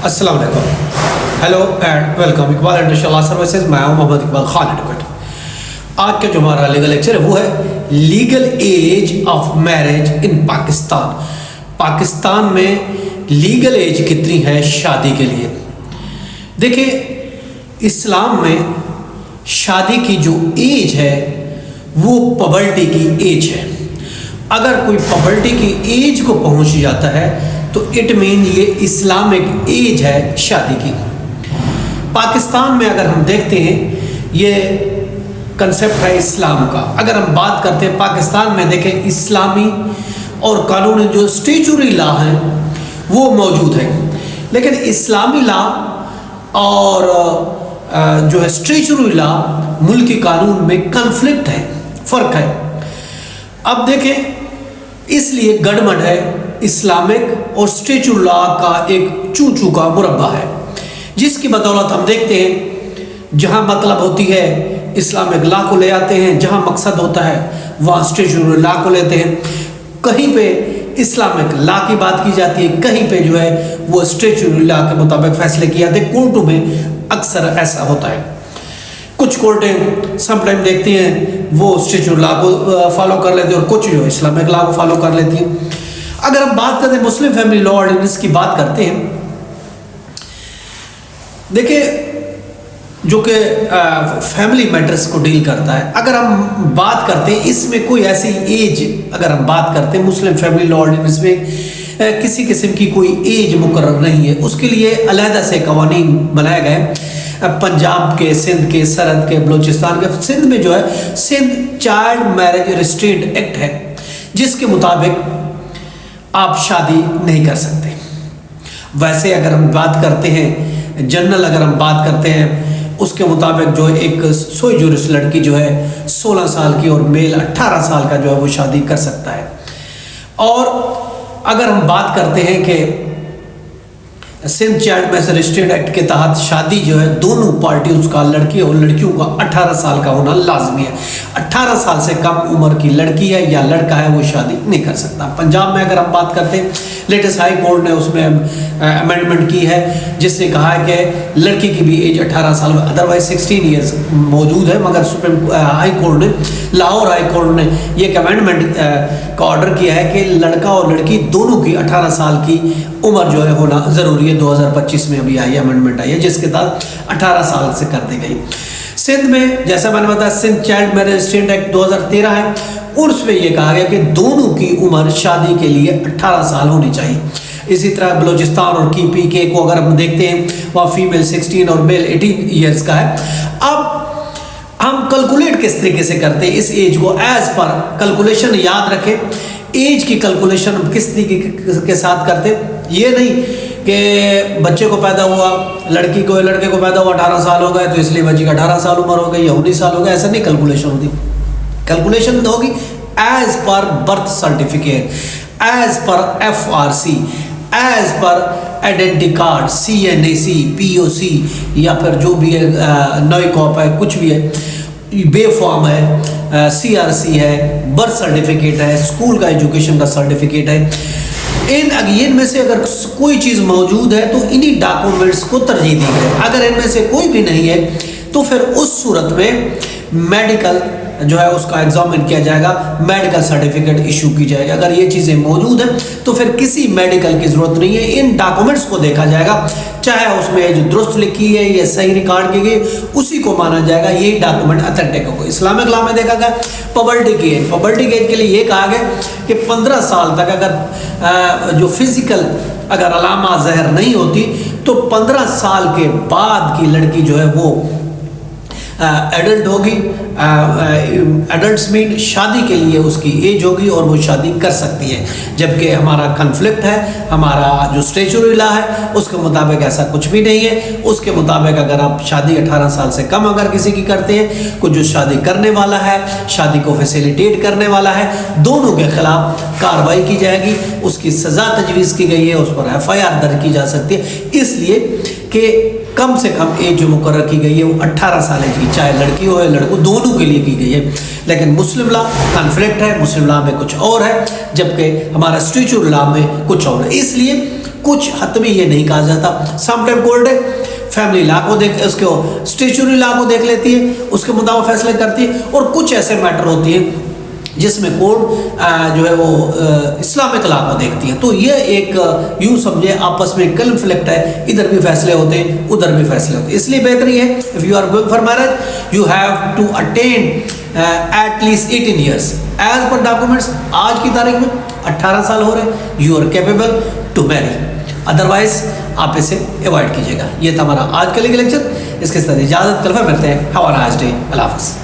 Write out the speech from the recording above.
अस्सलाम वालेकुम, hello and welcome. Iqbal international services, मैं हूं मोहम्मद इकबाल खान एडवोकेट। आज का जो हमारा लीगल लेक्चर है वो है legal age of marriage in Pakistan. Pakistan में लीगल एज कितनी है शादी के लिए। देखिए, इस्लाम में शादी की जो एज है वो पबर्टी की एज है। अगर कोई पबर्टी की एज को पहुंच जाता है तो इट मीन ये इस्लामिक एज है शादी की। पाकिस्तान में अगर हम देखते हैं ये कंसेप्ट है इस्लाम का। अगर हम बात करते हैं पाकिस्तान में, देखें इस्लामी और कानूनी जो स्टेचुरी लॉ है वो मौजूद है, लेकिन इस्लामी लॉ और जो है स्टेचुरी लॉ मुल्की कानून में कन्फ्लिक्ट है, फ़र्क है। अब देखें, इसलिए गड़बड़ है इस्लामिक और स्टेचुरी लॉ का एक चूचू का मुरब्बा है, जिसकी बदौलत हम देखते हैं जहाँ मतलब होती है इस्लामिक लॉ को ले आते हैं, जहाँ मकसद होता है वहाँ स्टेचुरी लॉ को लेते हैं। कहीं पे इस्लामिक लॉ की बात की जाती है, कहीं पे जो है वो स्टेचुरी लॉ के मुताबिक फैसले किए जाते हैं। कोर्टों में अक्सर ऐसा होता है। कुछ कोर्टें समटाइम देखती हैं वो स्टेचुरी लॉ को फॉलो कर लेती हैं और कुछ जो इस्लामिक लॉ को फॉलो कर लेती हैं। अगर हम बात करते हैं मुस्लिम फैमिली लॉ ऑर्डिनेंस की बात करते हैं, देखिए जो कि फैमिली मैटर्स को डील करता है। अगर हम बात करते हैं इसमें कोई ऐसी एज, अगर हम बात करते हैं मुस्लिम फैमिली लॉ ऑर्डिनेंस में किसी किस्म की कोई एज मुकर्रर नहीं है। उसके लिए अलहदा से कवानीन बनाए गए। पंजाब के, सिंध के, सरहद के, बलूचिस्तान के, सिंध में जो है Sindh child marriage restraint act है, जिसके मुताबिक आप शादी नहीं कर सकते। वैसे अगर हम बात करते हैं जनरल, अगर हम बात करते हैं उसके मुताबिक जो एक सोई जुरिस लड़की जो है 16 साल की और मेल 18 साल का जो है वो शादी कर सकता है। और अगर हम बात करते हैं कि Sindh child marriage restraint act के तहत शादी जो है दोनों पार्टियों का, लड़की और लड़कियों का 18 साल का होना लाजमी है। 18 साल से कम उम्र की लड़की है या लड़का है वो शादी नहीं कर सकता। पंजाब में अगर हम बात करते हैं, लेटेस्ट हाई कोर्ट ने उसमें अमेंडमेंट की है जिसने कहा है कि लड़की की भी एज 18 साल, अदरवाइज 16 ईयर्स मौजूद है, मगर सुप्रीम हाई कोर्ट ने, लाहौर हाई कोर्ट ने ये अमेंडमेंट का ऑर्डर किया है कि लड़का और लड़की दोनों की 18 साल की उम्र जो है होना ज़रूरी है। 2025 में अभी आई अमेंडमेंट आई है जिसके तहत 18 साल से कर दी गई। सिंध में जैसा मैंने बताया Sindh child marriage restraint act 2013 है, और उसमें यह कहा गया कि दोनों की उम्र शादी के लिए 18 साल होनी चाहिए। इसी तरह बलूचिस्तान और PK को अगर हम देखते हैं वहाँ फीमेल 16 और मेल 18 ईयर्स का है। अब हम कैलकुलेट किस तरीके से करते हैं इस एज को, एज पर कैलकुलेशन याद रखें, एज की कैलकुलेशन हम किस तरीके के साथ करते, ये नहीं कि बच्चे को पैदा हुआ, लड़की को, लड़के को पैदा हुआ 18 साल हो गए तो इसलिए बच्ची का 18 साल उम्र हो गई या 19 साल हो गया, ऐसा नहीं कैलकुलेशन होती। कैलकुलेशन होगी as per birth certificate, as per FRC, as per identity card, CNAC, POC या फिर जो भी है नई कॉप है, कुछ भी है, बे फॉर्म है, CRC है, बर्थ सर्टिफिकेट है, स्कूल का एजुकेशन का सर्टिफिकेट है। इनमें से अगर कोई चीज़ मौजूद है तो इन्हीं डॉक्यूमेंट्स को तरजीह दी गई। अगर इनमें से कोई भी नहीं है तो फिर उस सूरत में मेडिकल जो है उसका एग्जामिन किया जाएगा, मेडिकल सर्टिफिकेट इशू की जाएगी। अगर ये चीज़ें मौजूद हैं तो फिर किसी मेडिकल की ज़रूरत नहीं है, इन डॉक्यूमेंट्स को देखा जाएगा, चाहे उसमें जो दुरुस्त लिखी है या सही रिकॉर्ड की गई उसी को माना जाएगा, यही डॉक्यूमेंट अथेंटिक होगा। इस्लामिक लॉ में देखा गया पबर्टी की एज, पबर्टी की एज के लिए ये कहा गया कि 15 साल तक अगर जो फिजिकल अगर अलामा ज़हर नहीं होती तो 15 साल के बाद की लड़की जो है वो एडल्ट होगी। एडल्ट्स मीन शादी के लिए उसकी एज होगी और वो शादी कर सकती है। जबकि हमारा कन्फ्लिक्ट है, हमारा जो स्टेचुरी लॉ है उसके मुताबिक ऐसा कुछ भी नहीं है। उसके मुताबिक अगर आप शादी 18 साल से कम अगर किसी की करते हैं, कुछ जो शादी करने वाला है, शादी को फैसिलिटेट करने वाला है, दोनों के खिलाफ कार्रवाई की जाएगी, उसकी सज़ा तजवीज़ की गई है, उस पर FIR दर्ज की जा सकती है। इसलिए कि कम से कम एज जो मुकर्रर की गई है वो 18 साल की, चाहे लड़की हो या लड़को, दोनों के लिए की गई है। लेकिन मुस्लिम लॉ कन्फ्लिक्ट है, मुस्लिम लॉ में कुछ और है, जबकि हमारा स्टेचुरी लॉ में कुछ और है। इसलिए कुछ हद में ये नहीं कहा जाता। समटाइम कोर्ट है फैमिली लॉ को देख, उसको स्टेचुरी लॉ को देख लेती है, उसके मुताबिक फैसले करती है, और कुछ ऐसे मैटर होती है जिसमें कोर्ट जो है वो इस्लामिक लॉ को देखती है। तो ये एक यूं समझे आपस में कन्फ्लिक्ट है, इधर भी फैसले होते हैं उधर भी फैसले होते हैं। इसलिए बेहतरी है if you are going for marriage you have to attain at least 18 years as per documents. आज की तारीख में 18 साल हो रहे हैं, you are capable to marry, otherwise आप इसे अवॉइड कीजिएगा। ये था हमारा आज का लेक्चर, इसके साथ इजाजत, कल फिर मिलते हैं। हैव अ नाइस डे, अल्लाह हाफ़िज़।